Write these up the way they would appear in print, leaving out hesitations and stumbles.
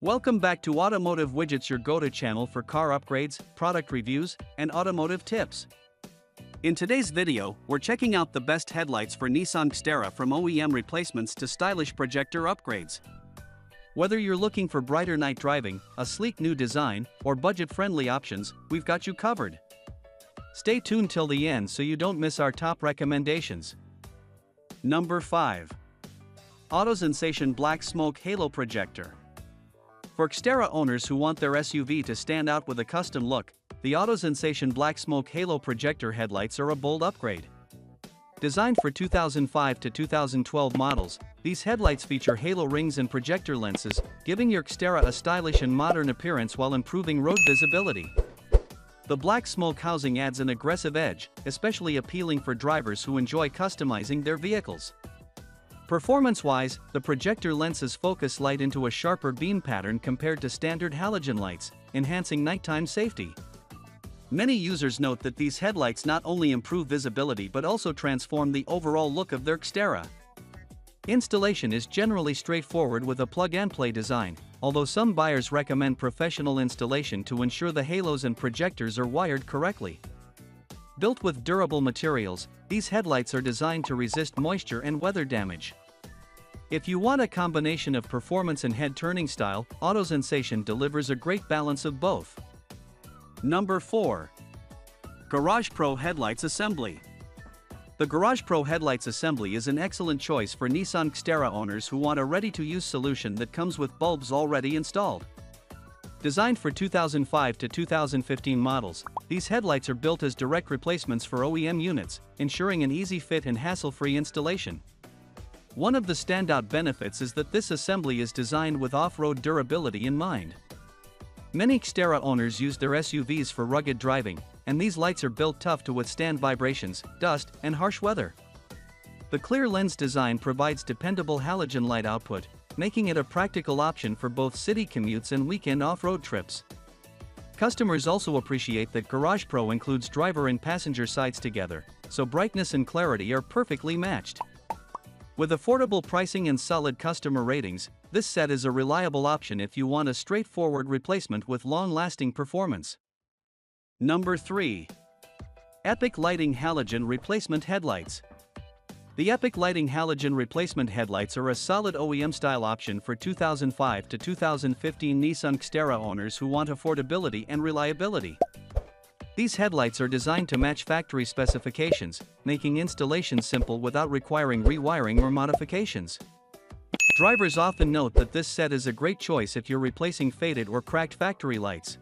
Welcome back to Automotive Widgets, your go-to channel for car upgrades, product reviews, and automotive tips. In today's video, we're checking out the best headlights for Nissan Xterra, from OEM replacements to stylish projector upgrades. Whether you're looking for brighter night driving, a sleek new design, or budget-friendly options, we've got you covered. Stay tuned till the end so you don't miss our top recommendations. Number 5. Autozensation Black Smoke Halo Projector. For Xterra owners who want their SUV to stand out with a custom look, the Autozensation Black Smoke Halo Projector headlights are a bold upgrade. Designed for 2005 to 2012 models, these headlights feature halo rings and projector lenses, giving your Xterra a stylish and modern appearance while improving road visibility. The black smoke housing adds an aggressive edge, especially appealing for drivers who enjoy customizing their vehicles. Performance-wise, the projector lenses focus light into a sharper beam pattern compared to standard halogen lights, enhancing nighttime safety. Many users note that these headlights not only improve visibility but also transform the overall look of their Xterra. Installation is generally straightforward with a plug-and-play design, although some buyers recommend professional installation to ensure the halos and projectors are wired correctly. Built with durable materials, these headlights are designed to resist moisture and weather damage. If you want a combination of performance and head-turning style, Autozensation delivers a great balance of both. Number 4. Garage Pro Headlights Assembly. The Garage Pro Headlights Assembly is an excellent choice for Nissan Xterra owners who want a ready-to-use solution that comes with bulbs already installed. Designed for 2005 to 2015 models, these headlights are built as direct replacements for OEM units, ensuring an easy fit and hassle-free installation. One of the standout benefits is that this assembly is designed with off-road durability in mind. Many Xterra owners use their SUVs for rugged driving, and these lights are built tough to withstand vibrations, dust, and harsh weather. The clear lens design provides dependable halogen light output, making it a practical option for both city commutes and weekend off-road trips. Customers also appreciate that Garage Pro includes driver and passenger sides together, so brightness and clarity are perfectly matched. With affordable pricing and solid customer ratings, this set is a reliable option if you want a straightforward replacement with long-lasting performance. Number 3. Epic Lighting Halogen Replacement Headlights. The Epic Lighting Halogen Replacement Headlights are a solid OEM-style option for 2005 to 2015 Nissan Xterra owners who want affordability and reliability. These headlights are designed to match factory specifications, making installation simple without requiring rewiring or modifications. Drivers often note that this set is a great choice if you're replacing faded or cracked factory lights.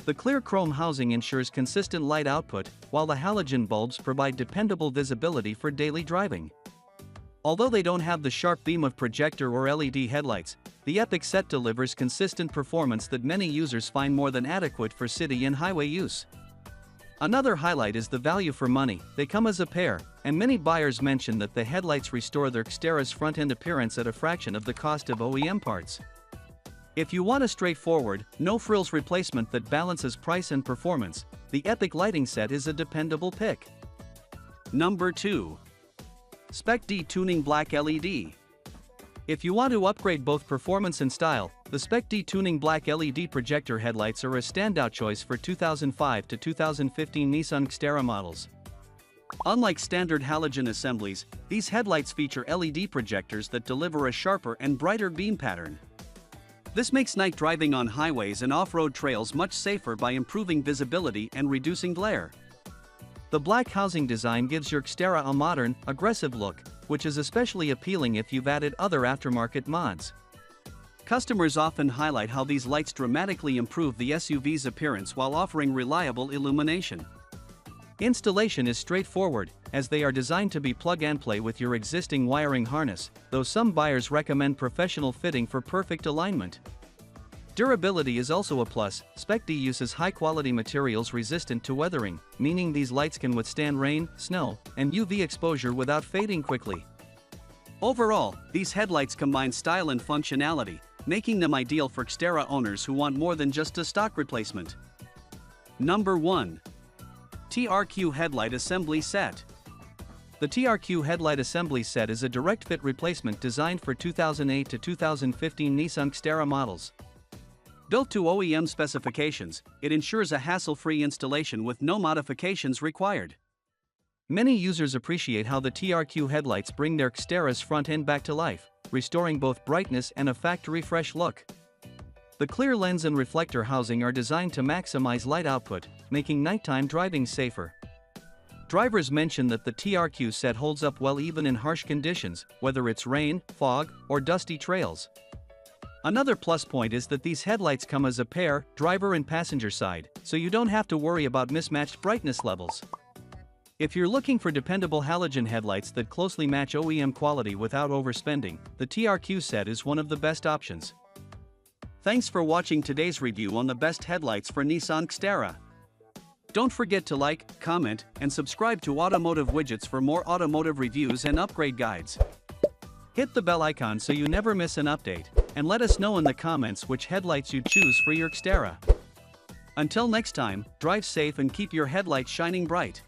The clear chrome housing ensures consistent light output, while the halogen bulbs provide dependable visibility for daily driving. Although they don't have the sharp beam of projector or LED headlights, the Epic set delivers consistent performance that many users find more than adequate for city and highway use. Another highlight is the value for money. They come as a pair, and many buyers mention that the headlights restore their Xterra's front-end appearance at a fraction of the cost of OEM parts. If you want a straightforward, no-frills replacement that balances price and performance, the Epic lighting set is a dependable pick. Number 2. SPEC-D Tuning Black LED. If you want to upgrade both performance and style, the SPEC-D Tuning Black LED projector headlights are a standout choice for 2005 to 2015 Nissan Xterra models. Unlike standard halogen assemblies, these headlights feature LED projectors that deliver a sharper and brighter beam pattern. This makes night driving on highways and off-road trails much safer by improving visibility and reducing glare. The black housing design gives your Xterra a modern, aggressive look, which is especially appealing if you've added other aftermarket mods. Customers often highlight how these lights dramatically improve the SUV's appearance while offering reliable illumination. Installation is straightforward, as they are designed to be plug-and-play with your existing wiring harness, though some buyers recommend professional fitting for perfect alignment. Durability is also a plus. SPEC-D uses high-quality materials resistant to weathering, meaning these lights can withstand rain, snow, and UV exposure without fading quickly. Overall, these headlights combine style and functionality, making them ideal for Xterra owners who want more than just a stock replacement. Number 1. TRQ Headlight Assembly Set. The TRQ headlight assembly set is a direct fit replacement designed for 2008 to 2015 Nissan Xterra models. Built to OEM specifications, it ensures a hassle-free installation with no modifications required. Many users appreciate how the TRQ headlights bring their Xterra's front end back to life, restoring both brightness and a factory-fresh look. The clear lens and reflector housing are designed to maximize light output, making nighttime driving safer. Drivers mention that the TRQ set holds up well even in harsh conditions, whether it's rain, fog, or dusty trails. Another plus point is that these headlights come as a pair, driver and passenger side, so you don't have to worry about mismatched brightness levels. If you're looking for dependable halogen headlights that closely match OEM quality without overspending, the TRQ set is one of the best options. Thanks for watching today's review on the best headlights for Nissan Xterra. Don't forget to like, comment, and subscribe to Automotive Widgets for more automotive reviews and upgrade guides. Hit the bell icon so you never miss an update, and let us know in the comments which headlights you choose for your Xterra. Until next time, drive safe and keep your headlights shining bright.